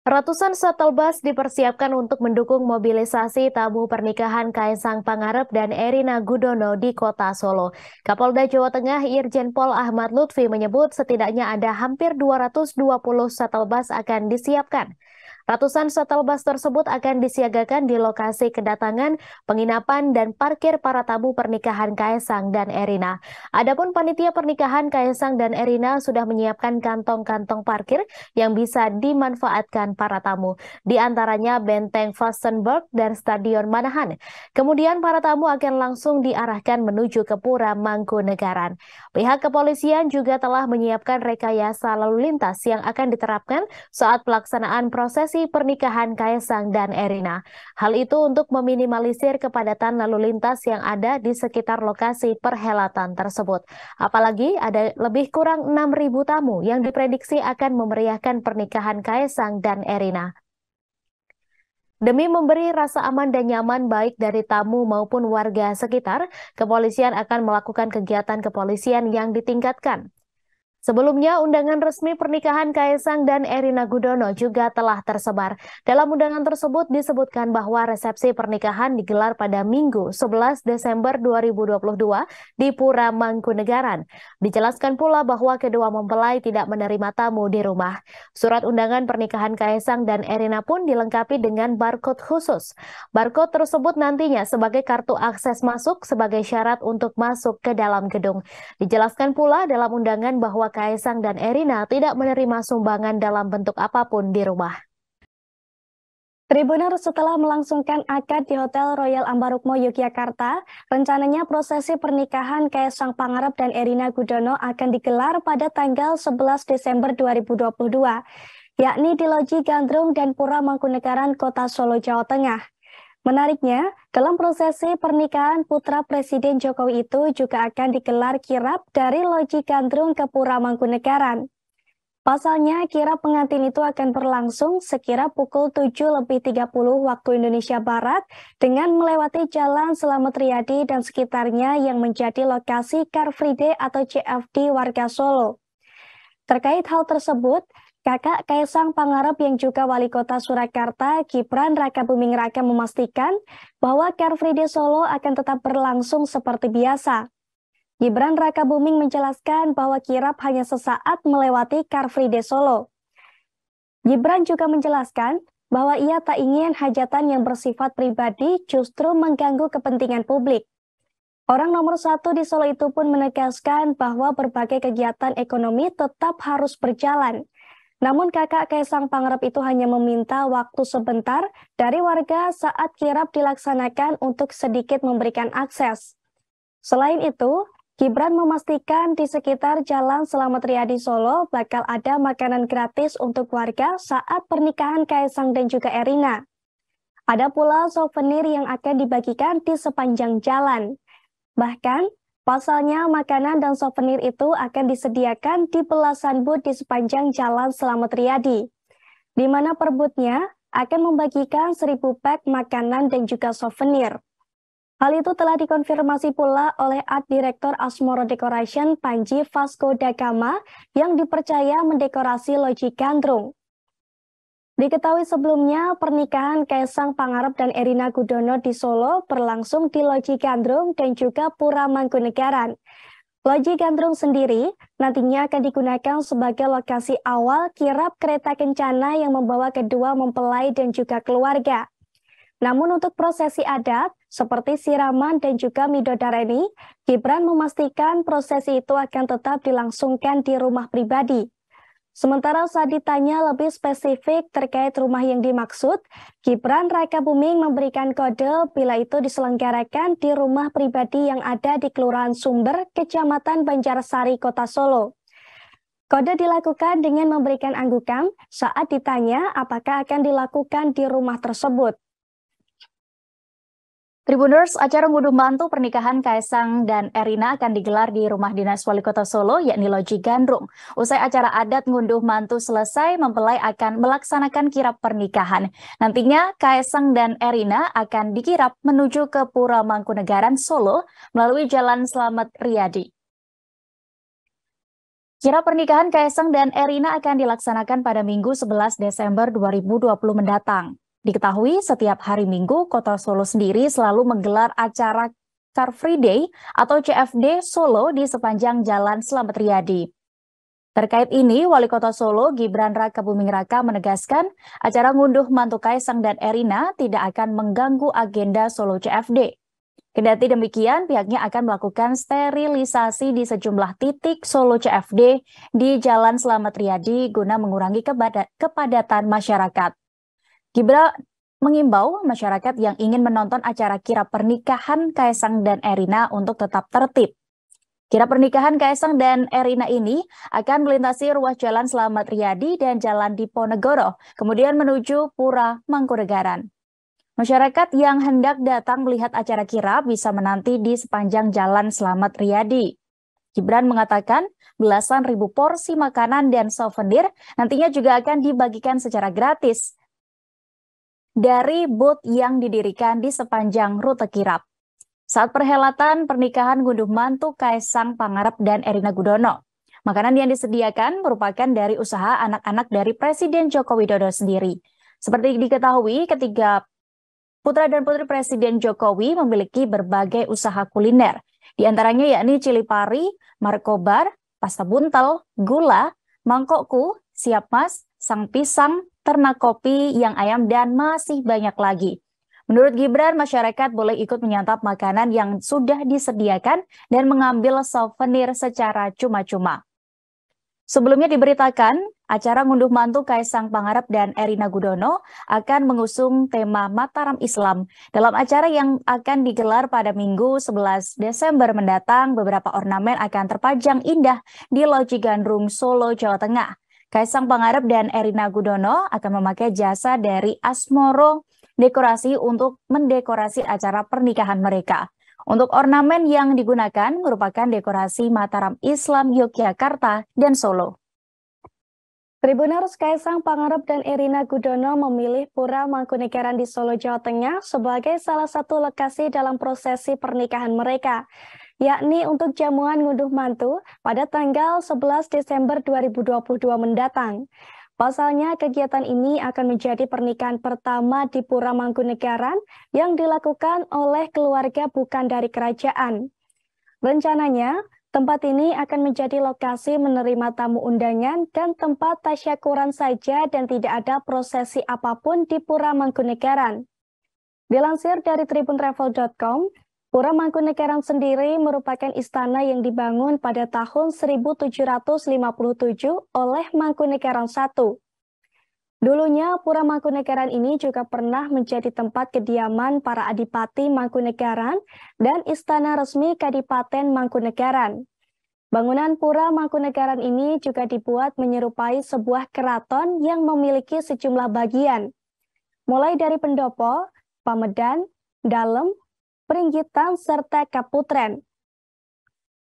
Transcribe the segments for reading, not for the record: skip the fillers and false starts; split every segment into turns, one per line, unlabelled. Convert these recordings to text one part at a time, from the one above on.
Ratusan shuttle bus dipersiapkan untuk mendukung mobilisasi tamu pernikahan Kaisang Pangarep dan Erina Gudono di kota Solo. Kapolda Jawa Tengah Irjen Pol Ahmad Lutfi menyebut setidaknya ada hampir 220 shuttle bus akan disiapkan. Ratusan shuttle bus tersebut akan disiagakan di lokasi kedatangan, penginapan, dan parkir para tamu pernikahan Kaisang dan Erina. Adapun panitia pernikahan Kaisang dan Erina sudah menyiapkan kantong-kantong parkir yang bisa dimanfaatkan para tamu, di antaranya Benteng Vastenburg dan Stadion Manahan. Kemudian para tamu akan langsung diarahkan menuju ke Pura Mangkunegaran. Pihak kepolisian juga telah menyiapkan rekayasa lalu lintas yang akan diterapkan saat pelaksanaan prosesi pernikahan Kaisang dan Erina. Hal itu untuk meminimalisir kepadatan lalu lintas yang ada di sekitar lokasi perhelatan tersebut. Apalagi ada lebih kurang 6.000 tamu yang diprediksi akan memeriahkan pernikahan Kaisang dan Erina. Demi memberi rasa aman dan nyaman baik dari tamu maupun warga sekitar, kepolisian akan melakukan kegiatan kepolisian yang ditingkatkan. Sebelumnya, undangan resmi pernikahan Kaisang dan Erina Gudono juga telah tersebar. Dalam undangan tersebut disebutkan bahwa resepsi pernikahan digelar pada Minggu 11 Desember 2022 di Pura Mangkunegaran. Dijelaskan pula bahwa kedua mempelai tidak menerima tamu di rumah. Surat undangan pernikahan Kaisang dan Erina pun dilengkapi dengan barcode khusus. Barcode tersebut nantinya sebagai kartu akses masuk sebagai syarat untuk masuk ke dalam gedung. Dijelaskan pula dalam undangan bahwa Kaisang dan Erina tidak menerima sumbangan dalam bentuk apapun di rumah.
Tribuners setelah melangsungkan akad di Hotel Royal Ambarukmo, Yogyakarta, rencananya prosesi pernikahan Kaisang Pangarep dan Erina Gudono akan digelar pada tanggal 11 Desember 2022, yakni di Loji Gandrung dan Pura Mangkunegaran, Kota Solo, Jawa Tengah. Menariknya, dalam prosesi pernikahan putra Presiden Jokowi itu juga akan digelar kirap dari Loji Gandrung ke Pura Mangkunegaran. Pasalnya, kirap pengantin itu akan berlangsung sekira pukul 7.30 waktu Indonesia Barat dengan melewati Jalan Slamet Riyadi dan sekitarnya yang menjadi lokasi Car Free Day atau CFD warga Solo. Terkait hal tersebut, Kakak Kaisang Pangarep yang juga Wali Kota Surakarta, Gibran Rakabuming Raka memastikan bahwa Car Free Day Solo akan tetap berlangsung seperti biasa. Gibran Rakabuming menjelaskan bahwa kirap hanya sesaat melewati Car Free Day Solo. Gibran juga menjelaskan bahwa ia tak ingin hajatan yang bersifat pribadi justru mengganggu kepentingan publik. Orang nomor satu di Solo itu pun menegaskan bahwa berbagai kegiatan ekonomi tetap harus berjalan. Namun kakak Kaisang Pangarep itu hanya meminta waktu sebentar dari warga saat kirap dilaksanakan untuk sedikit memberikan akses. Selain itu, Gibran memastikan di sekitar Jalan Slamet Riyadi Solo bakal ada makanan gratis untuk warga saat pernikahan Kaisang dan juga Erina. Ada pula souvenir yang akan dibagikan di sepanjang jalan. Bahkan, pasalnya, makanan dan souvenir itu akan disediakan di belasan booth di sepanjang Jalan Slamet Riyadi, di mana per booth-nya akan membagikan 1.000 pack makanan dan juga souvenir. Hal itu telah dikonfirmasi pula oleh Art Director Asmoro Decoration Panji Vasco da Gama yang dipercaya mendekorasi Loji Gandrung. Diketahui sebelumnya, pernikahan Kaisang Pangarep dan Erina Gudono di Solo berlangsung di Loji Gandrung dan juga Pura Mangkunegaran. Loji Gandrung sendiri nantinya akan digunakan sebagai lokasi awal kirap kereta kencana yang membawa kedua mempelai dan juga keluarga. Namun untuk prosesi adat, seperti siraman dan juga midodareni, Gibran memastikan prosesi itu akan tetap dilangsungkan di rumah pribadi. Sementara saat ditanya lebih spesifik terkait rumah yang dimaksud, Gibran Rakabuming memberikan kode bila itu diselenggarakan di rumah pribadi yang ada di Kelurahan Sumber, Kecamatan Banjarsari, Kota Solo. Kode dilakukan dengan memberikan anggukam saat ditanya apakah akan dilakukan di rumah tersebut.
Tribuners, acara ngunduh mantu pernikahan Kaisang dan Erina akan digelar di rumah dinas Wali Kota Solo, yakni Loji Gandrung. Usai acara adat ngunduh mantu selesai, mempelai akan melaksanakan kirap pernikahan. Nantinya, Kaisang dan Erina akan dikirap menuju ke Pura Mangkunegaran, Solo, melalui Jalan Slamet Riyadi. Kirap pernikahan Kaisang dan Erina akan dilaksanakan pada Minggu 11 Desember 2020 mendatang. Diketahui setiap hari Minggu, Kota Solo sendiri selalu menggelar acara Car Free Day atau CFD Solo di sepanjang Jalan Slamet Riyadi. Terkait ini, Wali Kota Solo Gibran Rakabuming Raka menegaskan acara ngunduh mantu Kaisang dan Erina tidak akan mengganggu agenda Solo CFD. Kendati demikian, pihaknya akan melakukan sterilisasi di sejumlah titik Solo CFD di Jalan Slamet Riyadi guna mengurangi kepadatan masyarakat. Gibran mengimbau masyarakat yang ingin menonton acara kirap pernikahan Kaisang dan Erina untuk tetap tertib. Kirap pernikahan Kaisang dan Erina ini akan melintasi ruas Jalan Slamet Riyadi dan Jalan Diponegoro, kemudian menuju Pura Mangkunegaran. Masyarakat yang hendak datang melihat acara kirap bisa menanti di sepanjang Jalan Slamet Riyadi. Gibran mengatakan belasan ribu porsi makanan dan souvenir nantinya juga akan dibagikan secara gratis dari booth yang didirikan di sepanjang rute kirap. Saat perhelatan pernikahan ngunduh mantu Kaisang Pangarep dan Erina Gudono, makanan yang disediakan merupakan dari usaha anak-anak dari Presiden Joko Widodo sendiri. Seperti diketahui, ketiga putra dan putri Presiden Jokowi memiliki berbagai usaha kuliner, di antaranya yakni cili pari, markobar, pasta buntel, gula, mangkokku, siap mas, sang pisang, ternak kopi, yang ayam, dan masih banyak lagi. Menurut Gibran, masyarakat boleh ikut menyantap makanan yang sudah disediakan dan mengambil souvenir secara cuma-cuma. Sebelumnya diberitakan, acara ngunduh mantu Kaisang Pangarep dan Erina Gudono akan mengusung tema Mataram Islam. Dalam acara yang akan digelar pada Minggu 11 Desember mendatang, beberapa ornamen akan terpajang indah di Loji Gandrung, Solo, Jawa Tengah. Kaisang Pangarep dan Erina Gudono akan memakai jasa dari Asmoro Dekorasi untuk mendekorasi acara pernikahan mereka. Untuk ornamen yang digunakan merupakan dekorasi Mataram Islam Yogyakarta dan Solo.
Tribuners, Kaisang Pangarep dan Erina Gudono memilih Pura Mangkunegaran di Solo, Jawa Tengah sebagai salah satu lokasi dalam prosesi pernikahan mereka, yakni untuk jamuan ngunduh mantu pada tanggal 11 Desember 2022 mendatang. Pasalnya, kegiatan ini akan menjadi pernikahan pertama di Pura Mangkunegaran yang dilakukan oleh keluarga bukan dari kerajaan. Rencananya, tempat ini akan menjadi lokasi menerima tamu undangan dan tempat tasyakuran saja dan tidak ada prosesi apapun di Pura Mangkunegaran. Dilansir dari tribuntravel.com, Pura Mangkunegaran sendiri merupakan istana yang dibangun pada tahun 1757 oleh Mangkunegaran I. Dulunya, Pura Mangkunegaran ini juga pernah menjadi tempat kediaman para adipati Mangkunegaran dan istana resmi Kadipaten Mangkunegaran. Bangunan Pura Mangkunegaran ini juga dibuat menyerupai sebuah keraton yang memiliki sejumlah bagian, mulai dari pendopo, pamedan, dalem, peringgitan, serta kaputren.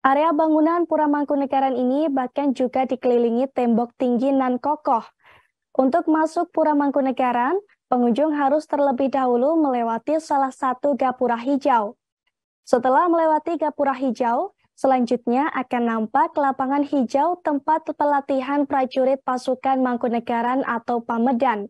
Area bangunan Pura Mangkunegaran ini bahkan juga dikelilingi tembok tinggi nan kokoh. Untuk masuk Pura Mangkunegaran, pengunjung harus terlebih dahulu melewati salah satu gapura hijau. Setelah melewati gapura hijau, selanjutnya akan nampak lapangan hijau tempat pelatihan prajurit pasukan Mangkunegaran atau pamedan.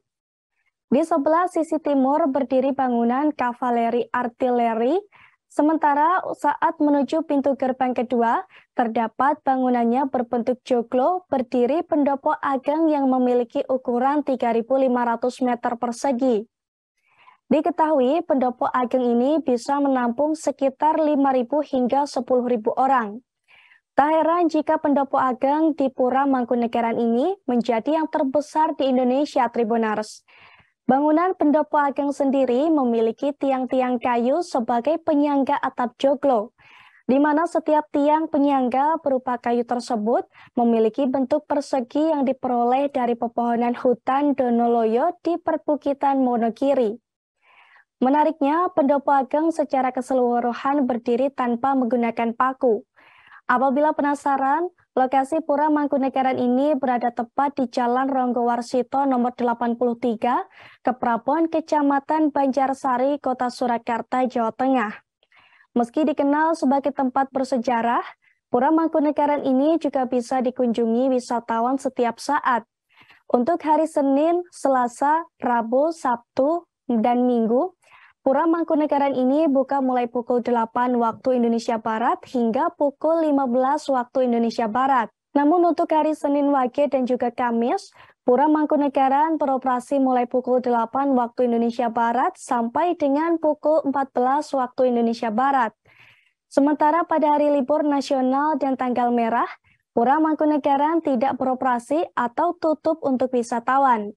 Di sebelah sisi timur berdiri bangunan kavaleri artileri, sementara saat menuju pintu gerbang kedua, terdapat bangunannya berbentuk joglo berdiri pendopo ageng yang memiliki ukuran 3.500 meter persegi. Diketahui pendopo ageng ini bisa menampung sekitar 5.000 hingga 10.000 orang. Tak heran jika pendopo ageng di Pura Mangkunegaran ini menjadi yang terbesar di Indonesia, Tribuners. Bangunan pendopo ageng sendiri memiliki tiang-tiang kayu sebagai penyangga atap joglo, di mana setiap tiang penyangga berupa kayu tersebut memiliki bentuk persegi yang diperoleh dari pepohonan hutan Donoloyo di perbukitan Monogiri. Menariknya, pendopo ageng secara keseluruhan berdiri tanpa menggunakan paku. Apabila penasaran, lokasi Pura Mangkunegaran ini berada tepat di Jalan Ronggowarsito nomor 83, Keprabon, Kecamatan Banjarsari, Kota Surakarta, Jawa Tengah. Meski dikenal sebagai tempat bersejarah, Pura Mangkunegaran ini juga bisa dikunjungi wisatawan setiap saat. Untuk hari Senin, Selasa, Rabu, Sabtu, dan Minggu, Pura Mangkunegaran ini buka mulai pukul 8 waktu Indonesia Barat hingga pukul 15 waktu Indonesia Barat. Namun untuk hari Senin Wage dan juga Kamis, Pura Mangkunegaran beroperasi mulai pukul 8 waktu Indonesia Barat sampai dengan pukul 14 waktu Indonesia Barat. Sementara pada hari libur nasional dan tanggal merah, Pura Mangkunegaran tidak beroperasi atau tutup untuk wisatawan.